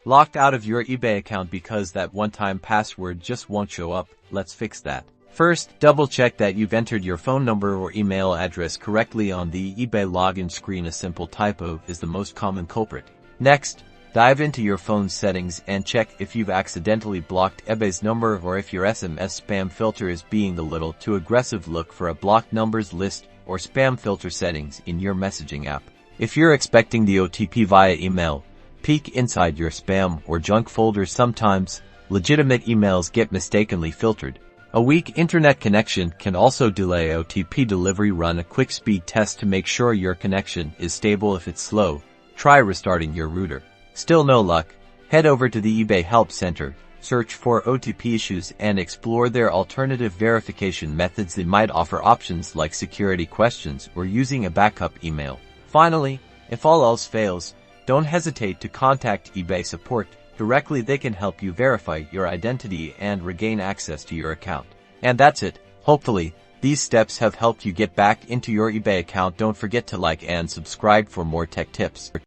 Locked out of your eBay account because that one-time password just won't show up. Let's fix that. First, double-check that you've entered your phone number or email address correctly on the eBay login screen. A simple typo is the most common culprit. Next, dive into your phone's settings and check if you've accidentally blocked eBay's number or if your SMS spam filter is being a little too aggressive. Look for a blocked numbers list or spam filter settings in your messaging app. If you're expecting the OTP via email, peek inside your spam or junk folder. Sometimes, legitimate emails get mistakenly filtered. A weak internet connection can also delay OTP delivery. Run a quick speed test to make sure your connection is stable. If it's slow, try restarting your router. Still no luck? Head over to the eBay Help Center, search for OTP issues and explore their alternative verification methods. They might offer options like security questions or using a backup email. Finally, if all else fails, don't hesitate to contact eBay support directly. They can help you verify your identity and regain access to your account. And that's it. Hopefully, these steps have helped you get back into your eBay account. Don't forget to like and subscribe for more tech tips.